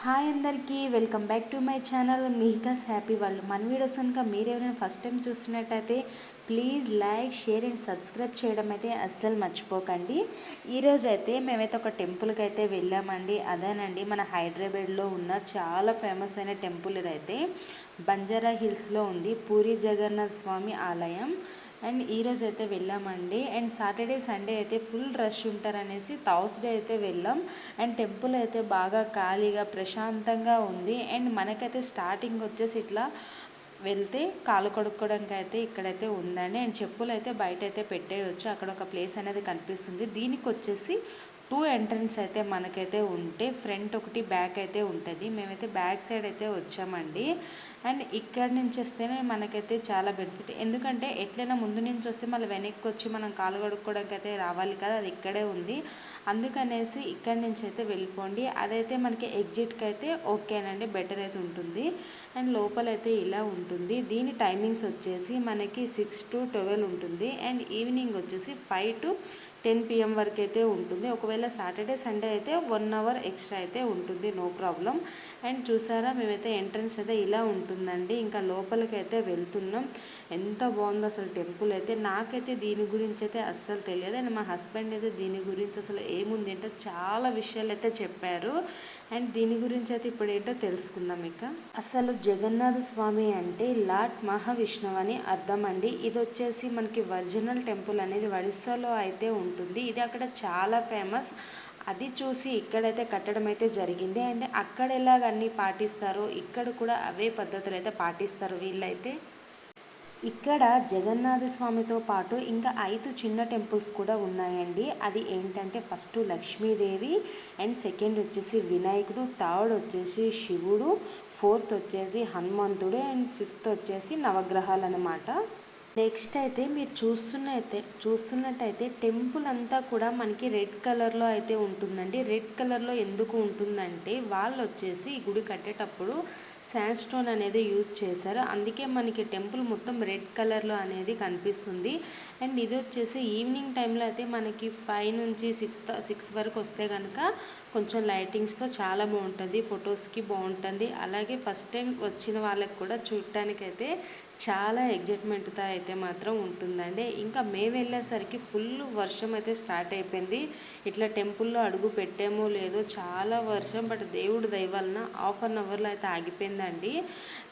Hi అందరికీ welcome back to my channel మీకాస్ happy world. మన వీడియోస్ కనుక మీరు ఎవరైనా ఫస్ట్ టైం చూస్తున్నట్టయితే please like share and subscribe చేయడం అయితే అస్సలు మర్చిపోకండి. ఈరోజు అయితే మేమైతే ఒక టెంపుల్కి అయితే వెళ్ళామండి. అదేనండి మన హైదరాబాద్లో ఉన్న చాలా ఫేమస్ అయిన టెంపుల్ ఇదైతే బంజారా హిల్స్లో ఉంది, పూరి జగన్నాథ్ స్వామి ఆలయం. అండ్ ఈరోజు అయితే వెళ్ళామండి. అండ్ సాటర్డే సండే అయితే ఫుల్ రష్ ఉంటారనేసి థర్స్డే అయితే వెళ్ళాం. అండ్ టెంపుల్ అయితే బాగా ఖాళీగా ప్రశాంతంగా ఉంది. అండ్ మనకైతే స్టార్టింగ్ వచ్చేసి ఇట్లా వెళ్తే కాలు కడుక్కోవడానికి అయితే ఇక్కడైతే ఉందండి. అండ్ చెప్పులు అయితే బయట అయితే పెట్టేయచ్చు. అక్కడ ఒక ప్లేస్ అనేది కనిపిస్తుంది. దీనికి వచ్చేసి 2 ఎంట్రన్స్ అయితే మనకైతే ఉంటే ఫ్రంట్ ఒకటి బ్యాక్ అయితే ఉంటుంది. మేమైతే బ్యాక్ సైడ్ అయితే వచ్చామండి. అండ్ ఇక్కడ నుంచి వస్తేనే మనకైతే చాలా బెనిఫిట్. ఎందుకంటే ఎట్లయినా ముందు నుంచి వస్తే మళ్ళీ వెనక్కి వచ్చి మనం కాలు కడుక్కోవడానికి అయితే రావాలి కదా, అది ఇక్కడే ఉంది. అందుకనేసి ఇక్కడి నుంచి అయితే వెళ్ళిపోండి. అదైతే మనకి ఎగ్జిట్కి అయితే ఓకేనండి, బెటర్ అయితే ఉంటుంది. అండ్ లోపలైతే ఇలా ఉంటుంది. దీని టైమింగ్స్ వచ్చేసి మనకి 6 to 12 ఉంటుంది. అండ్ ఈవినింగ్ వచ్చేసి 5 to 10 PM వరకు అయితే ఉంటుంది. ఒకవేళ సాటర్డే సండే అయితే 1 hour ఎక్స్ట్రా అయితే ఉంటుంది, నో ప్రాబ్లం. అండ్ చూసారా మేమైతే ఎంట్రన్స్ అయితే ఇలా ఉంటుందండి. ఇంకా లోపలికి అయితే వెళ్తున్నాం. ఎంత బాగుందో అసలు టెంపుల్ అయితే. నాకైతే దీని గురించి అయితే అస్సలు తెలియదు. అండ్ మా హస్బెండ్ అయితే దీని గురించి అసలు ఏముంది అంటే చాలా విషయాలు అయితే చెప్పారు. అండ్ దీని గురించి అయితే ఇప్పుడు ఏంటో తెలుసుకుందాం. ఇక అసలు జగన్నాథ స్వామి అంటే లార్డ్ మహావిష్ణువు అని అర్థం అండి. ఇది వచ్చేసి మనకి ఒరిజినల్ టెంపుల్ అనేది ఒడిస్సాలో అయితే ఉంటుంది. ఇది అక్కడ చాలా ఫేమస్. అది చూసి ఇక్కడైతే కట్టడం అయితే జరిగింది. అండ్ అక్కడ ఎలాగ అన్నీ పాటిస్తారో ఇక్కడ కూడా అవే పద్ధతులు అయితే పాటిస్తారు వీళ్ళైతే. ఇక్కడ జగన్నాథ స్వామితో పాటు ఇంకా 5 చిన్న టెంపుల్స్ కూడా ఉన్నాయండి. అది ఏంటంటే ఫస్ట్ లక్ష్మీదేవి, అండ్ సెకండ్ వచ్చేసి వినాయకుడు, థర్డ్ వచ్చేసి శివుడు, ఫోర్త్ వచ్చేసి హనుమంతుడు, అండ్ ఫిఫ్త్ వచ్చేసి నవగ్రహాలు అనమాట. నెక్స్ట్ అయితే మీరు చూస్తున్నట్టయితే టెంపుల్ అంతా కూడా మనకి రెడ్ కలర్లో అయితే ఉంటుందండి. రెడ్ కలర్లో ఎందుకు ఉంటుందంటే వాళ్ళు వచ్చేసి ఈ గుడి కట్టేటప్పుడు శాండ్ స్టోన్ అనేది యూజ్ చేశారు. అందుకే మనకి టెంపుల్ మొత్తం రెడ్ కలర్లో అనేది కనిపిస్తుంది. అండ్ ఇది వచ్చేసి ఈవినింగ్ టైంలో అయితే మనకి 5 నుంచి 6 వరకు వస్తే కనుక కొంచెం లైటింగ్స్తో చాలా బాగుంటుంది, ఫొటోస్కి బాగుంటుంది. అలాగే ఫస్ట్ టైం వచ్చిన వాళ్ళకి కూడా చూడటానికైతే చాలా ఎగ్జైట్మెంట్తో అయితే మాత్రం ఉంటుందండి. ఇంకా మేము వెళ్ళేసరికి ఫుల్ వర్షం అయితే స్టార్ట్ అయిపోయింది. ఇట్లా టెంపుల్లో అడుగు పెట్టేమో లేదో చాలా వర్షం, బట్ దేవుడు దయ వలన ½ an hourలో అయితే ఆగిపోయిందండి.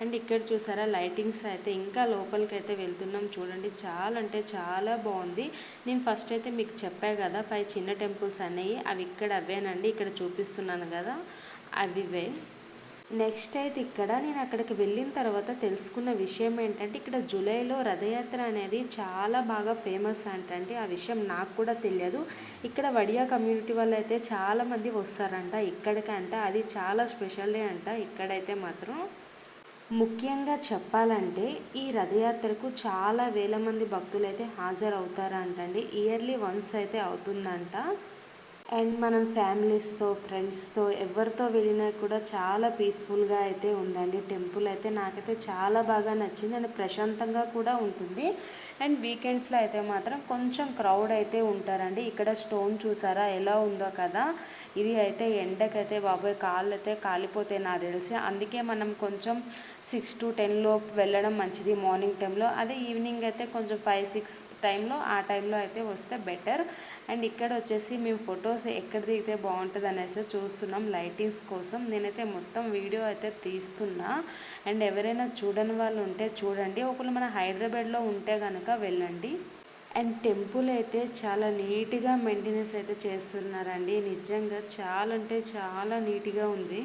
అండ్ ఇక్కడ చూసారా లైటింగ్స్ అయితే ఇంకా లోపలికి అయితే వెళ్తున్నాం. చూడండి చాలా అంటే చాలా బాగుంది. నేను ఫస్ట్ అయితే మీకు చెప్పా కదా 5 చిన్న టెంపుల్స్ అనేవి, అవి ఇక్కడ అవేనండి. ఇక్కడ చూపిస్తున్నాను కదా అవివే. నెక్స్ట్ అయితే ఇక్కడ నేను అక్కడికి వెళ్ళిన తర్వాత తెలుసుకున్న విషయం ఏంటంటే ఇక్కడ జూలైలో రథయాత్ర అనేది చాలా బాగా ఫేమస్ అంటండి. ఆ విషయం నాకు కూడా తెలియదు. ఇక్కడ వడియా కమ్యూనిటీ వాళ్ళు అయితే చాలామంది వస్తారంట ఇక్కడికంట. అది చాలా స్పెషల్ డే అంట ఇక్కడైతే మాత్రం. ముఖ్యంగా చెప్పాలంటే ఈ రథయాత్రకు చాలా వేల మంది భక్తులు అయితే హాజరవుతారంటండి. ఇయర్లీ వన్స్ అయితే అవుతుందంట. అండ్ మనం ఫ్యామిలీస్తో ఫ్రెండ్స్తో ఎవరితో వెళ్ళినా కూడా చాలా పీస్ఫుల్గా అయితే ఉందండి. టెంపుల్ అయితే నాకైతే చాలా బాగా నచ్చింది. అండ్ ప్రశాంతంగా కూడా ఉంటుంది. అండ్ వీకెండ్స్లో అయితే మాత్రం కొంచెం క్రౌడ్ అయితే ఉంటారండి. ఇక్కడ స్టోన్ చూసారా ఎలా ఉందో కదా. ఇది అయితే ఎండకైతే బాబోయ్ కాళ్ళు అయితే కాలిపోతాయి నాకు తెలిసి. అందుకే మనం కొంచెం 6 to 10 లోపు వెళ్ళడం మంచిది మార్నింగ్ టైంలో. అదే ఈవినింగ్ అయితే కొంచెం 5, 6 టైంలో ఆ టైంలో అయితే వస్తే బెటర్. అండ్ ఇక్కడ వచ్చేసి మేము ఫొటోస్ ఎక్కడ దిగితే బాగుంటుంది అనేసి చూస్తున్నాం లైటింగ్స్ కోసం. నేనైతే మొత్తం వీడియో అయితే తీస్తున్నా. అండ్ ఎవరైనా చూడని వాళ్ళు ఉంటే చూడండి. ఒకవేళ మన హైదరాబాద్లో ఉంటే కనుక వెళ్ళండి. అండ్ టెంపుల్ అయితే చాలా నీట్గా మెయింటెనెన్స్ అయితే చేస్తున్నారండి. నిజంగా చాలా అంటే చాలా నీట్గా ఉంది.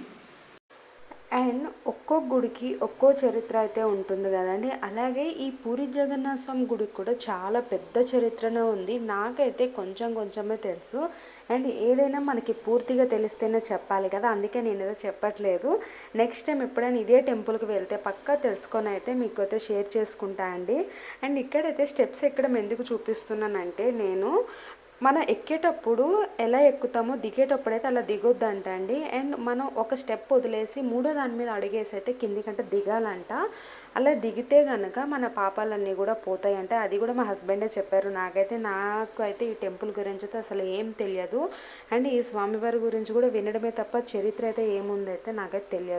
అండ్ ఒక్కో గుడికి ఒక్కో చరిత్ర అయితే ఉంటుంది కదండి. అలాగే ఈ పూరి జగన్నాథ స్వామి గుడికి కూడా చాలా పెద్ద చరిత్రనే ఉంది. నాకైతే కొంచెం కొంచెమే తెలుసు. అండ్ ఏదైనా మనకి పూర్తిగా తెలిస్తేనే చెప్పాలి కదా, అందుకే నేను ఏదో చెప్పట్లేదు. నెక్స్ట్ టైం ఎప్పుడైనా ఇదే టెంపుల్కి వెళ్తే పక్కా తెలుసుకొని అయితే మీకు అయితే షేర్ చేసుకుంటా అండి. అండ్ ఇక్కడైతే స్టెప్స్ ఎక్కడం ఎందుకు చూపిస్తున్నానంటే నేను మనం ఎక్కేటప్పుడు ఎలా ఎక్కుతామో దిగేటప్పుడైతే అలా దిగొద్దంట అండి. అండ్ మనం ఒక స్టెప్ వదిలేసి మూడో దాని మీద అడుగేసి అయితే కిందికంట దిగాలంట. అలా దిగితే గనక మన పాపాలన్నీ కూడా పోతాయంట. అది కూడా మా హస్బెండే చెప్పారు. నాకు అయితే ఈ టెంపుల్ గురించి అయితే అసలు ఏం తెలియదు. అండ్ ఈ స్వామివారి గురించి కూడా వినడమే తప్ప చరిత్ర అయితే ఏముందైతే నాకైతే తెలియదు.